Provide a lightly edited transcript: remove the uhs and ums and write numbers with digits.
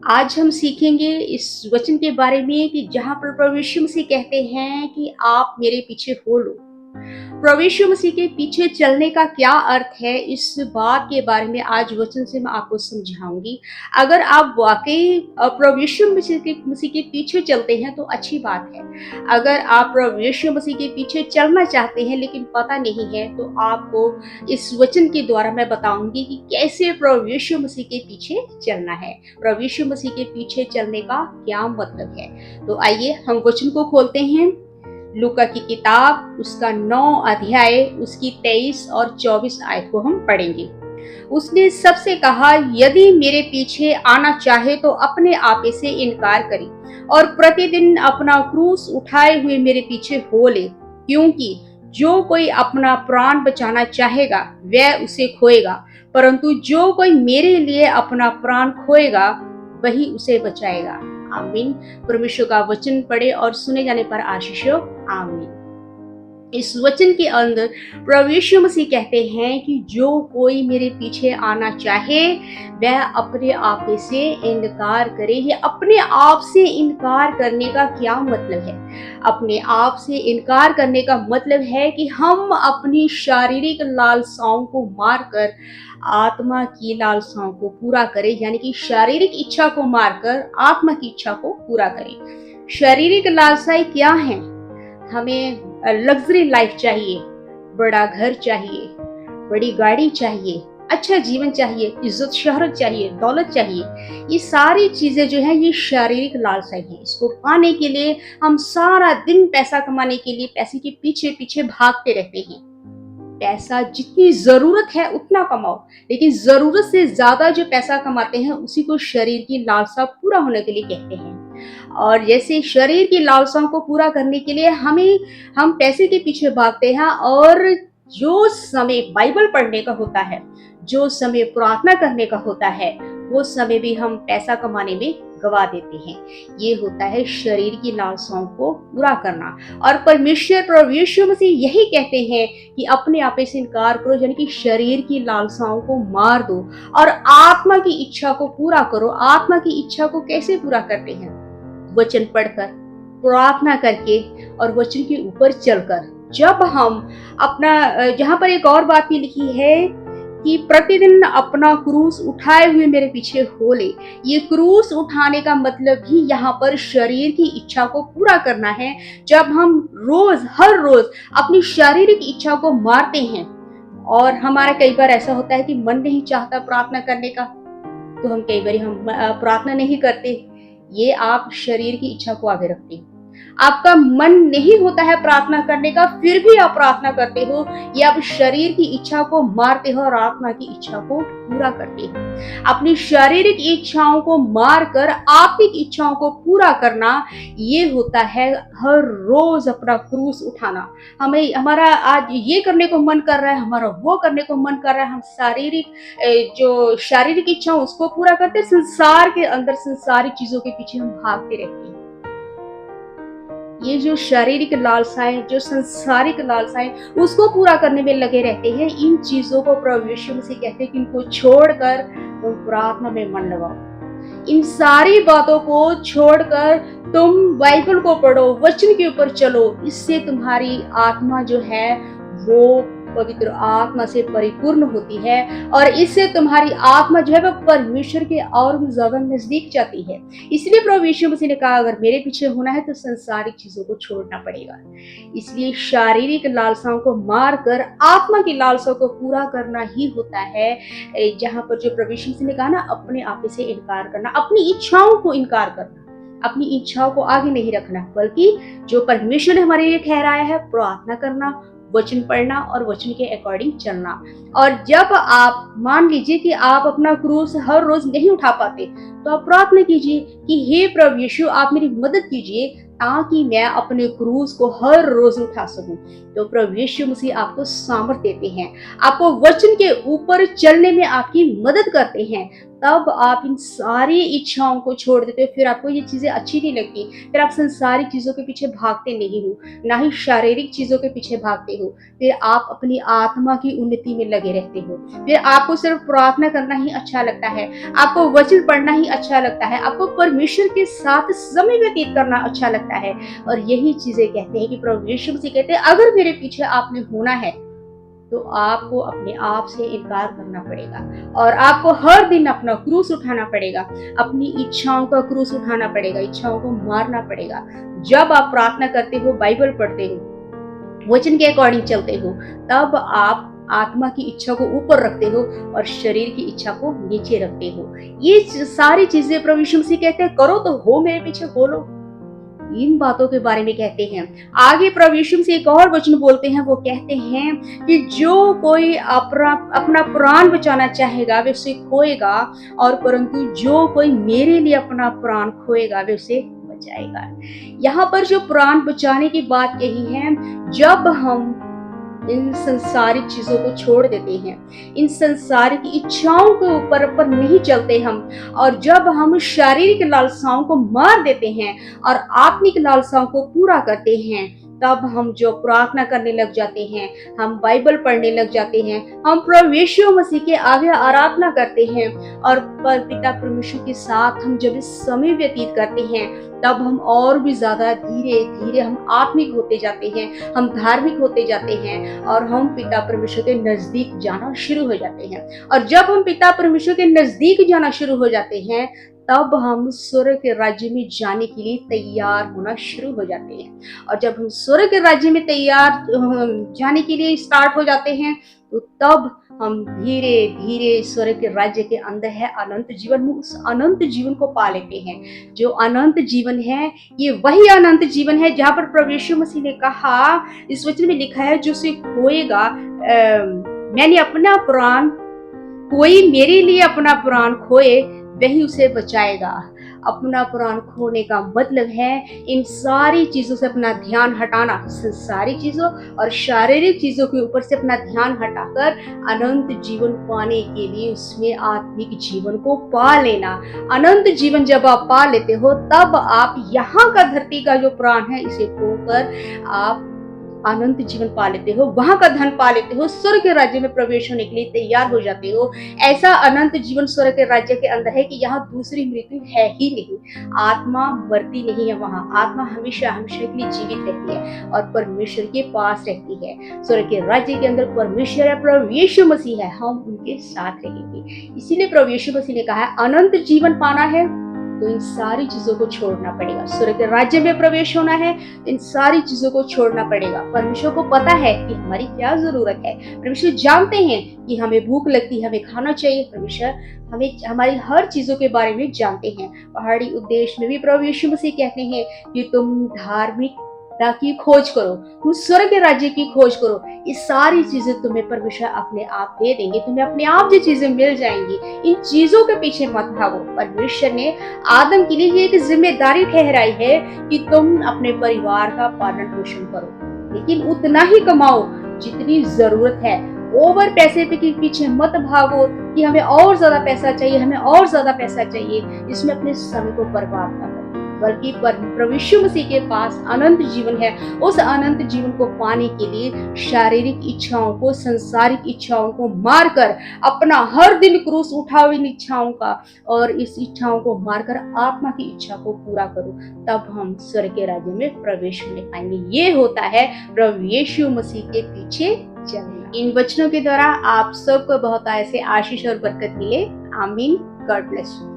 आज हम सीखेंगे इस वचन के बारे में कि जहाँ पर प्रभु यीशु मसीह कहते हैं कि आप मेरे पीछे हो लो। प्रभु यीशु मसीह के पीछे चलने का क्या अर्थ है, इस बात के बारे में आज वचन से मैं आपको समझाऊंगी। अगर आप वाकई प्रभु यीशु मसीह के पीछे चलते हैं तो अच्छी बात है। अगर आप प्रभु यीशु मसीह के पीछे चलना चाहते हैं लेकिन पता नहीं है, तो आपको इस वचन के द्वारा मैं बताऊंगी कि कैसे प्रभु यीशु मसीह के पीछे चलना है। प्रभु यीशु मसीह के पीछे चलने का क्या मतलब है। तो आइए हम वचन को खोलते हैं। लूका की किताब उसका 9 अध्याय उसकी 23 और 24 आयत को हम पढ़ेंगे। उसने सबसे कहा, यदि मेरे पीछे आना चाहे तो अपने आपे से इनकार करे और प्रतिदिन अपना क्रूस उठाए हुए मेरे पीछे हो ले, क्योंकि जो कोई अपना प्राण बचाना चाहेगा वह उसे खोएगा, परंतु जो कोई मेरे लिए अपना प्राण खोएगा वही उसे बचाएगा। आमीन। परमेश्वर का वचन पढ़े और सुने जाने पर आशीष हो। आमीन। इस वचन के अंदर प्रभु यीशु मसीह कहते हैं कि जो कोई मेरे पीछे आना चाहे वह अपने आप से इनकार करे। ये अपने आप से इनकार करने का क्या मतलब है? अपने आप से इनकार करने का मतलब है कि हम अपनी शारीरिक लालसाओं को मारकर आत्मा की लालसाओं को पूरा करें, यानी कि शारीरिक इच्छा को मारकर आत्मा की इच्छा को पूरा करें। शारीरिक लालसाएं क्या हैं? हमें लग्जरी लाइफ चाहिए, बड़ा घर चाहिए, बड़ी गाड़ी चाहिए, अच्छा जीवन चाहिए, इज्जत शोहरत चाहिए, दौलत चाहिए। ये सारी चीजें जो है ये शारीरिक लालसाएं हैं। इसको पाने के लिए हम सारा दिन पैसा कमाने के लिए पैसे के पीछे पीछे भागते रहते हैं। पैसा जितनी जरूरत है उतना कमाओ, लेकिन जरूरत से ज्यादा जो पैसा कमाते हैं उसी को शरीर की लालसा पूरा होने के लिए कहते हैं। और जैसे शरीर की लालसाओं को पूरा करने के लिए हम पैसे के पीछे भागते हैं, और जो समय बाइबल पढ़ने का होता है, जो समय प्रार्थना करने का होता है, वो समय भी हम पैसा कमाने में गवा देते हैं। ये होता है शरीर की लालसाओं को पूरा करना। और परमेश्वर प्रभु यीशु मसीह यही कहते हैं कि अपने आप से इनकार करो, यानी कि शरीर की लालसाओं को मार दो और आत्मा की इच्छा को पूरा करो। आत्मा की इच्छा को कैसे पूरा करते हैं? वचन पढ़कर, प्रार्थना करके और वचन के ऊपर चलकर। जब हम अपना यहाँ पर एक और बात भी लिखी है कि प्रतिदिन अपना क्रूस उठाए हुए मेरे पीछे हो ले। ये क्रूस उठाने का मतलब भी यहाँ पर शरीर की इच्छा को पूरा करना है। जब हम हर रोज अपनी शारीरिक इच्छा को मारते हैं, और हमारा कई बार ऐसा होता है कि मन नहीं चाहता प्रार्थना करने का, तो हम कई बार प्रार्थना नहीं करते। ये आप शरीर की इच्छा को आगे रखते हैं। आपका मन नहीं होता है प्रार्थना करने का, फिर भी आप प्रार्थना करते हो। ये आप शरीर की इच्छा को मारते हो और आत्मा की इच्छा को पूरा करते हो। अपनी शारीरिक इच्छाओं को मारकर आत्मिक इच्छाओं को पूरा करना, ये होता है हर रोज अपना क्रूस उठाना। हमें हमारा आज ये करने को मन कर रहा है, हमारा वो करने को मन कर रहा है, हम जो शारीरिक इच्छा उसको पूरा करते, संसार के अंदर संसारिक चीजों के पीछे हम भागते रहते हैं। ये जो शारीरिक लालसाएं, जो संसारिक लालसाएं, उसको पूरा करने में लगे रहते हैं। इन चीजों को प्रभु यीशु मसीह कहते हैं कि इनको छोड़कर तुम प्रार्थना में मन लगाओ। इन सारी बातों को छोड़कर तुम बाइबल को पढ़ो, वचन के ऊपर चलो। इससे तुम्हारी आत्मा जो है वो पवित्र आत्मा से परिपूर्ण होती है, और इससे तुम्हारी आत्मा जो है वह परमेश्वर के और भी ज्यादा नजदीक जाती है। इसलिए प्रभु यीशु मसीह ने कहा, अगर मेरे पीछे होना है तो संसारिक चीजों को छोड़ना पड़ेगा। इसलिए शारीरिक लालसाओं को मारकर आत्मा की लालसाओं को पूरा करना ही होता है। जहां पर जो प्रभु यीशु मसीह ने कहा ना, अपने आप से इनकार करना, अपनी इच्छाओं को इनकार करना, अपनी इच्छाओं को आगे नहीं रखना, बल्कि जो परमेश्वर ने हमारे लिए ठहराया है, प्रार्थना करना, वचन पढ़ना और वचन के अकॉर्डिंग चलना। और जब आप मान लीजिए कि आप अपना क्रूस हर रोज नहीं उठा पाते, तो आप प्रार्थना कीजिए कि हे प्रभु यीशु, आप मेरी मदद कीजिए ताकि मैं अपने क्रूस को हर रोज उठा सकूं। तो प्रभु यीशु मसीह आपको सामर्थ देते हैं, आपको वचन के ऊपर चलने में आपकी मदद करते हैं, तब आप इन सारी इच्छाओं को छोड़ देते हो, फिर आपको ये चीज़ें अच्छी नहीं लगती, फिर आप संसारिक चीज़ों के पीछे भागते नहीं हो, ना ही शारीरिक चीज़ों के पीछे भागते हो, फिर आप अपनी आत्मा की उन्नति में लगे रहते हो, फिर आपको सिर्फ प्रार्थना करना ही अच्छा लगता है, आपको वचन पढ़ना ही अच्छा लगता है, आपको परमेश्वर के साथ समय व्यतीत करना अच्छा लगता है। और यही चीज़ें कहते हैं कि प्रभु यीशु मसीह कहते हैं, अगर मेरे पीछे आपने होना है, तो आपको अपने आप से इनकार करना पड़ेगा और आपको हर दिन अपना क्रूस उठाना पड़ेगा, अपनी इच्छाओं का क्रूस उठाना पड़ेगा, इच्छाओं को मारना पड़ेगा। जब आप प्रार्थना करते हो, बाइबल पढ़ते हो, वचन के अकॉर्डिंग चलते हो, तब आप आत्मा की इच्छा को ऊपर रखते हो और शरीर की इच्छा को नीचे रखते हो। ये सारी चीजें प्रभु यीशु मसीह कहते हैं, करो तो हो मेरे पीछे, हो लो। इन बातों के बारे में कहते हैं। आगे प्रभु यीशु मसीह एक और वचन बोलते हैं, वो कहते हैं कि जो कोई अपना प्राण बचाना चाहेगा वे उसे खोएगा, और परंतु जो कोई मेरे लिए अपना प्राण खोएगा वे उसे बचाएगा। यहाँ पर जो प्राण बचाने की बात कही है, जब हम इन संसारिक चीजों को छोड़ देते हैं, इन संसारिक इच्छाओं के ऊपर नहीं चलते हम, और जब हम शारीरिक लालसाओं को मार देते हैं और आत्मिक लालसाओं को पूरा करते हैं, तब हम जो प्रार्थना करने लग जाते हैं, हम बाइबल पढ़ने लग जाते हैं, हम प्रभु यीशु मसीह के आगे आराधना करते हैं, और पिता परमेश्वर के साथ हम जब समय व्यतीत करते हैं, तब हम और भी ज्यादा धीरे धीरे हम आत्मिक होते जाते हैं, हम धार्मिक होते जाते हैं, और हम पिता परमेश्वर के नजदीक जाना शुरू हो जाते हैं। और जब हम पिता परमेश्वर के नजदीक जाना शुरू हो जाते हैं, तब हम स्वर्ग के राज्य में जाने के लिए तैयार होना शुरू हो जाते हैं। और जब हम स्वर्ग के राज्य में तैयार जाने के लिए स्टार्ट हो जाते हैं, तो तब हम धीरे धीरे स्वर्ग के राज्य के अंदर है अनंत जीवन में उस अनंत जीवन को पा लेते हैं। जो अनंत जीवन है, ये वही अनंत जीवन है जहाँ पर प्रभु यीशु मसीह ने कहा, इस वचन में लिखा है, जो उसे खोएगा, मैंने अपना प्राण, कोई मेरे लिए अपना प्राण खोए वही उसे बचाएगा। अपना प्राण खोने का मतलब है इन सारी चीजों से अपना ध्यान हटाना, सारी चीजों और शारीरिक चीजों के ऊपर से अपना ध्यान हटाकर अनंत जीवन पाने के लिए उसमें आत्मिक जीवन को पा लेना। अनंत जीवन जब आप पा लेते हो, तब आप यहाँ का धरती का जो प्राण है इसे खोकर आप अनंत जीवन पा लेते हो, वहां का धन पा लेते हो, स्वर्ग के राज्य में प्रवेश होने के लिए तैयार हो जाते हो। ऐसा अनंत जीवन स्वर्ग के राज्य के अंदर है कि यहाँ दूसरी मृत्यु है ही नहीं, आत्मा मरती नहीं है, वहां आत्मा हमेशा हमेशा के लिए जीवित रहती है और परमेश्वर के पास रहती है। स्वर्ग के राज्य के अंदर परमेश्वर है, प्रभु यीशु मसीह है, हम उनके साथ रहेंगे। इसीलिए प्रभु यीशु मसीह ने कहा है, अनंत जीवन पाना है तो इन सारी चीजों को छोड़ना पड़ेगा। स्वर्ग के राज्य में प्रवेश होना है, इन सारी चीजों को छोड़ना पड़ेगा। परमेश्वर को पता है कि हमारी क्या जरूरत है, परमेश्वर जानते हैं कि हमें भूख लगती है, हमें खाना चाहिए, परमेश्वर हमें हमारी हर चीजों के बारे में जानते हैं। पहाड़ी उपदेश में भी प्रभु यीशु मसीह कहते हैं कि तुम धार्मिक की खोज करो, तुम स्वर्ग के राज्य की खोज करो, ये सारी चीजें तुम्हें परमेश्वर अपने आप दे देंगे, तुम्हें अपने आप ये चीजें मिल जाएंगी। इन चीजों के पीछे मत भागो। परमेश्वर ने आदम के लिए ये एक जिम्मेदारी ठहराई है कि तुम अपने परिवार का पालन पोषण करो, लेकिन उतना ही कमाओ जितनी जरूरत है। ओवर पैसे के पीछे मत भागो कि हमें और ज्यादा पैसा चाहिए, हमें और ज्यादा पैसा चाहिए, इसमें अपने समय को बर्बाद ना करो, बल्कि प्रभु यीशु मसीह के पास अनंत जीवन है। उस अनंत जीवन को पाने के लिए शारीरिक इच्छाओं को, संसारिक इच्छाओं को मारकर अपना हर दिन क्रूस उठाओ इन इच्छाओं का, और इस इच्छाओं को मारकर आत्मा की इच्छा को पूरा करो, तब हम स्वर्ग के राज्य में प्रवेश कर पाएंगे। ये होता है प्रभु यीशु मसीह के पीछे चलना। इन वचनों के द्वारा आप सबको बहुत ऐसे आशीष और बरकत मिले। आमीन। God bless you.